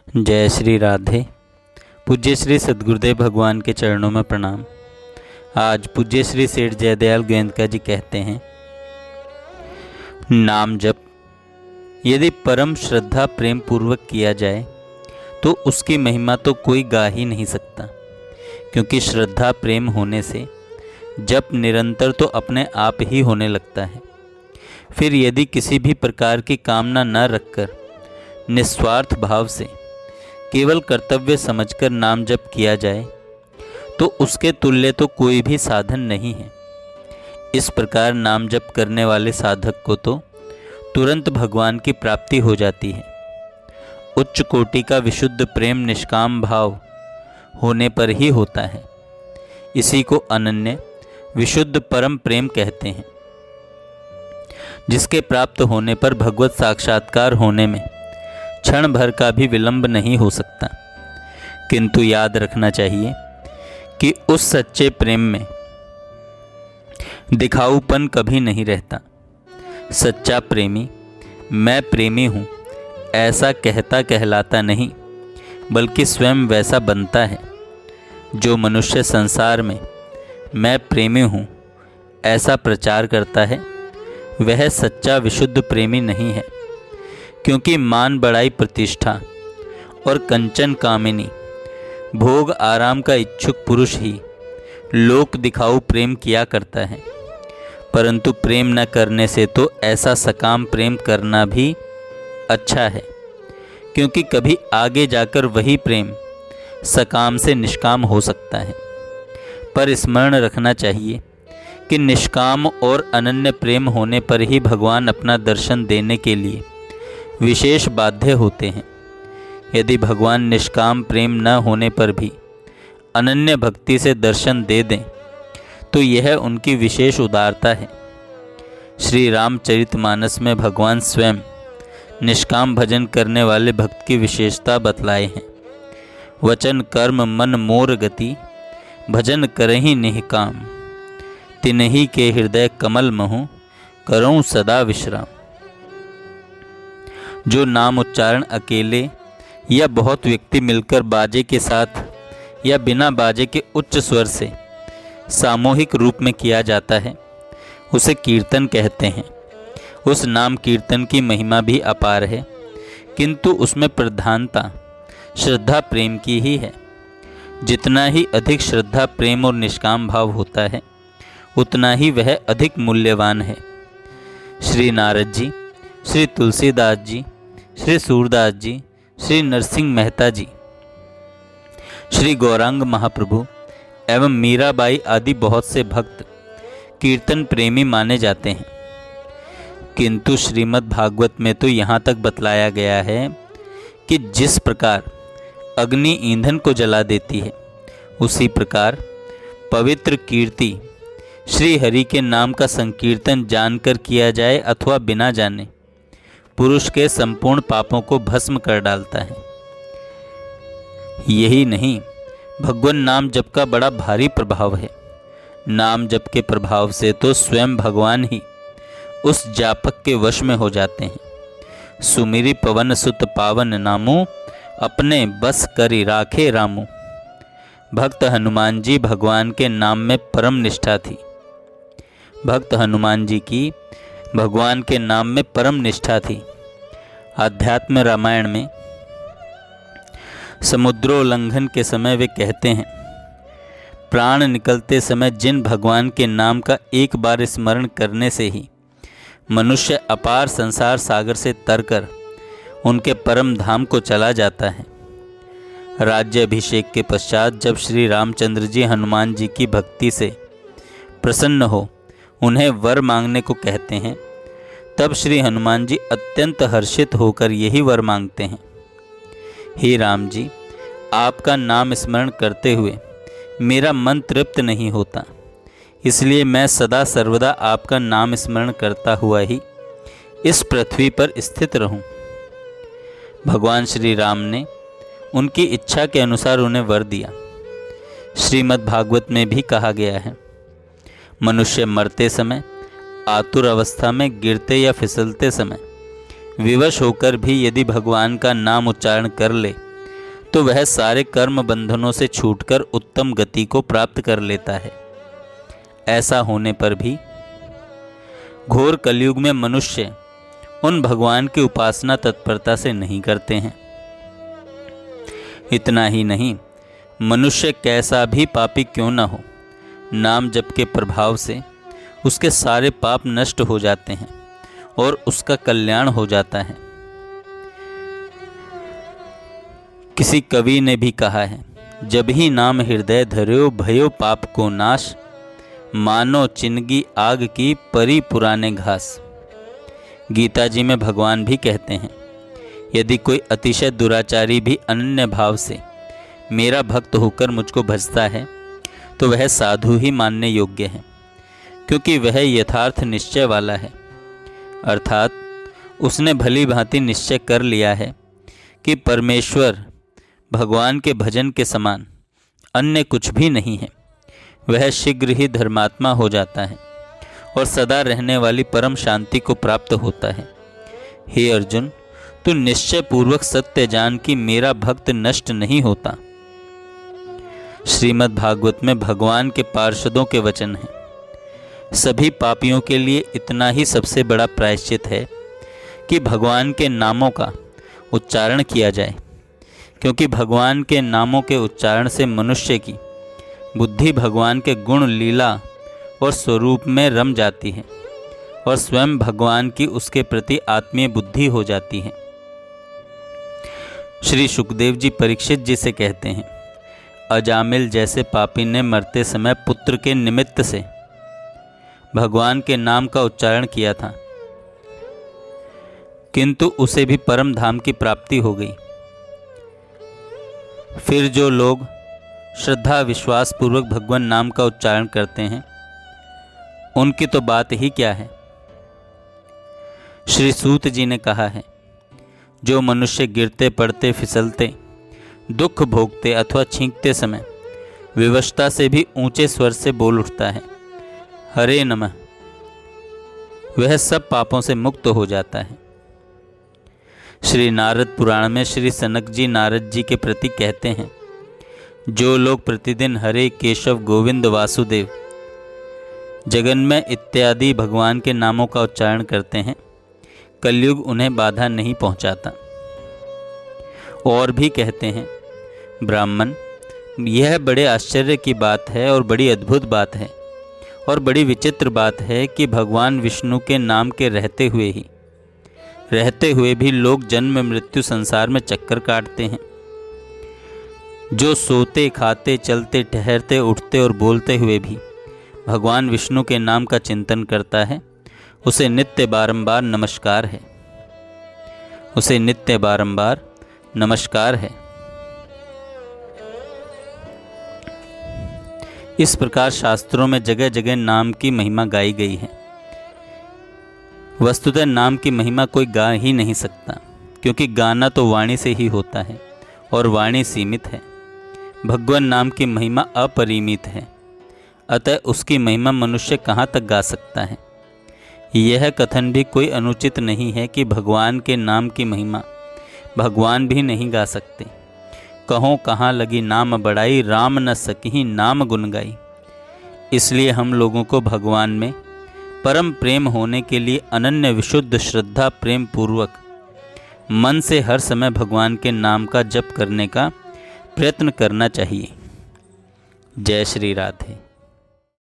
जय श्री राधे। पूज्य श्री सद्गुरुदेव भगवान के चरणों में प्रणाम। आज पूज्य श्री सेठ जयदयाल गोयनका जी कहते हैं, नाम जप यदि परम श्रद्धा प्रेम पूर्वक किया जाए तो उसकी महिमा तो कोई गा ही नहीं सकता, क्योंकि श्रद्धा प्रेम होने से जप निरंतर तो अपने आप ही होने लगता है। फिर यदि किसी भी प्रकार की कामना न रखकर निस्वार्थ भाव से केवल कर्तव्य समझकर नाम जप किया जाए तो उसके तुल्य तो कोई भी साधन नहीं है। इस प्रकार नाम जप करने वाले साधक को तो तुरंत भगवान की प्राप्ति हो जाती है। उच्च कोटि का विशुद्ध प्रेम निष्काम भाव होने पर ही होता है। इसी को अनन्य विशुद्ध परम प्रेम कहते हैं, जिसके प्राप्त होने पर भगवत साक्षात्कार होने में क्षण भर का भी विलंब नहीं हो सकता। किंतु याद रखना चाहिए कि उस सच्चे प्रेम में दिखाऊपन कभी नहीं रहता। सच्चा प्रेमी मैं प्रेमी हूँ ऐसा कहता कहलाता नहीं, बल्कि स्वयं वैसा बनता है। जो मनुष्य संसार में मैं प्रेमी हूँ ऐसा प्रचार करता है वह सच्चा विशुद्ध प्रेमी नहीं है, क्योंकि मान बड़ाई प्रतिष्ठा और कंचन कामिनी भोग आराम का इच्छुक पुरुष ही लोक दिखाऊ प्रेम किया करता है। परंतु प्रेम न करने से तो ऐसा सकाम प्रेम करना भी अच्छा है, क्योंकि कभी आगे जाकर वही प्रेम सकाम से निष्काम हो सकता है। पर स्मरण रखना चाहिए कि निष्काम और अनन्य प्रेम होने पर ही भगवान अपना दर्शन देने के लिए विशेष बाध्य होते हैं। यदि भगवान निष्काम प्रेम न होने पर भी अनन्य भक्ति से दर्शन दे दें तो यह उनकी विशेष उदारता है। श्री रामचरितमानस में भगवान स्वयं निष्काम भजन करने वाले भक्त की विशेषता बतलाए हैं। वचन कर्म मन मोर गति भजन करहि निष्काम, तिन्हि के हृदय कमल महु करऊं सदा विश्राम। जो नाम उच्चारण अकेले या बहुत व्यक्ति मिलकर बाजे के साथ या बिना बाजे के उच्च स्वर से सामूहिक रूप में किया जाता है उसे कीर्तन कहते हैं। उस नाम कीर्तन की महिमा भी अपार है, किंतु उसमें प्रधानता श्रद्धा प्रेम की ही है। जितना ही अधिक श्रद्धा प्रेम और निष्काम भाव होता है उतना ही वह अधिक मूल्यवान है। श्री नारद जी, श्री तुलसीदास जी, श्री सूरदास जी, श्री नरसिंह मेहता जी, श्री गौरांग महाप्रभु एवं मीराबाई आदि बहुत से भक्त कीर्तन प्रेमी माने जाते हैं। किंतु श्रीमद् भागवत में तो यहाँ तक बतलाया गया है कि जिस प्रकार अग्नि ईंधन को जला देती है, उसी प्रकार पवित्र कीर्ति श्री हरि के नाम का संकीर्तन जानकर किया जाए अथवा बिना जाने पुरुष के संपूर्ण पापों को भस्म कर डालता है। यही नहीं, भगवान नाम जप का बड़ा भारी प्रभाव है। नाम जप के प्रभाव से तो स्वयं भगवान ही उस जापक के वश में हो जाते हैं। सुमिरी पवन सुत पावन नामो अपने बस करी राखे रामो। भक्त हनुमान जी भगवान के नाम में परम निष्ठा थी। भक्त हनुमान जी की भगवान के नाम में परम निष्ठा थी। आध्यात्म रामायण में समुद्रोल्लंघन के समय वे कहते हैं, प्राण निकलते समय जिन भगवान के नाम का एक बार स्मरण करने से ही मनुष्य अपार संसार सागर से तरकर उनके परम धाम को चला जाता है। राज्य अभिषेक के पश्चात जब श्री रामचंद्र जी हनुमान जी की भक्ति से प्रसन्न हो उन्हें वर मांगने को कहते हैं, तब श्री हनुमान जी अत्यंत हर्षित होकर यही वर मांगते हैं, हे राम जी, आपका नाम स्मरण करते हुए मेरा मन तृप्त नहीं होता, इसलिए मैं सदा सर्वदा आपका नाम स्मरण करता हुआ ही इस पृथ्वी पर स्थित रहूं। भगवान श्री राम ने उनकी इच्छा के अनुसार उन्हें वर दिया। श्रीमद् भागवत में भी कहा गया है, मनुष्य मरते समय, आतुर अवस्था में, गिरते या फिसलते समय विवश होकर भी यदि भगवान का नाम उच्चारण कर ले तो वह सारे कर्म बंधनों से छूटकर उत्तम गति को प्राप्त कर लेता है। ऐसा होने पर भी घोर कलयुग में मनुष्य उन भगवान की उपासना तत्परता से नहीं करते हैं। इतना ही नहीं, मनुष्य कैसा भी पापी क्यों न हो, नाम जप के प्रभाव से उसके सारे पाप नष्ट हो जाते हैं और उसका कल्याण हो जाता है। किसी कवि ने भी कहा है, जब ही नाम हृदय धर्यो भयो पाप को नाश, मानो चिनगी आग की परी पुराने घास। गीता जी में भगवान भी कहते हैं, यदि कोई अतिशय दुराचारी भी अनन्य भाव से मेरा भक्त होकर मुझको भजता है तो वह साधु ही मानने योग्य है, क्योंकि वह यथार्थ निश्चय वाला है। अर्थात उसने भली भांति निश्चय कर लिया है कि परमेश्वर भगवान के भजन के समान अन्य कुछ भी नहीं है। वह शीघ्र ही धर्मात्मा हो जाता है और सदा रहने वाली परम शांति को प्राप्त होता है। हे अर्जुन, तू निश्चय पूर्वक सत्य जान कि मेरा भक्त नष्ट नहीं होता। श्रीमद् भागवत में भगवान के पार्षदों के वचन हैं, सभी पापियों के लिए इतना ही सबसे बड़ा प्रायश्चित है कि भगवान के नामों का उच्चारण किया जाए, क्योंकि भगवान के नामों के उच्चारण से मनुष्य की बुद्धि भगवान के गुण, लीला और स्वरूप में रम जाती है और स्वयं भगवान की उसके प्रति आत्मीय बुद्धि हो जाती है। श्री सुखदेव जी परीक्षित जी से कहते हैं, अजामिल जैसे पापी ने मरते समय पुत्र के निमित्त से भगवान के नाम का उच्चारण किया था, किंतु उसे भी परम धाम की प्राप्ति हो गई। फिर जो लोग श्रद्धा विश्वास पूर्वक भगवान नाम का उच्चारण करते हैं, उनकी तो बात ही क्या है। श्री सूत जी ने कहा है, जो मनुष्य गिरते पड़ते फिसलते दुख भोगते अथवा छींकते समय विवशता से भी ऊंचे स्वर से बोल उठता है, हरे नमः, वह सब पापों से मुक्त हो जाता है। श्री नारद पुराण में श्री सनक जी नारद जी के प्रति कहते हैं, जो लोग प्रतिदिन हरे केशव गोविंद वासुदेव जगन्मय इत्यादि भगवान के नामों का उच्चारण करते हैं, कलयुग उन्हें बाधा नहीं पहुंचाता। और भी कहते हैं, ब्राह्मण, यह बड़े आश्चर्य की बात है और बड़ी अद्भुत बात है और बड़ी विचित्र बात है कि भगवान विष्णु के नाम के रहते हुए भी लोग जन्म मृत्यु संसार में चक्कर काटते हैं। जो सोते खाते चलते ठहरते उठते और बोलते हुए भी भगवान विष्णु के नाम का चिंतन करता है, उसे नित्य बारंबार नमस्कार है, उसे नित्य बारंबार नमस्कार है। इस प्रकार शास्त्रों में जगह जगह नाम की महिमा गाई गई है। वस्तुतः नाम की महिमा कोई गा ही नहीं सकता, क्योंकि गाना तो वाणी से ही होता है और वाणी सीमित है। भगवान नाम की महिमा अपरिमित है, अतः उसकी महिमा मनुष्य कहाँ तक गा सकता है। यह कथन भी कोई अनुचित नहीं है कि भगवान के नाम की महिमा भगवान भी नहीं गा सकते। कहो कहाँ लगी नाम बढ़ाई, राम न सकी नाम गुन गाई। इसलिए हम लोगों को भगवान में परम प्रेम होने के लिए अनन्य विशुद्ध श्रद्धा प्रेम पूर्वक मन से हर समय भगवान के नाम का जप करने का प्रयत्न करना चाहिए। जय श्री राधे।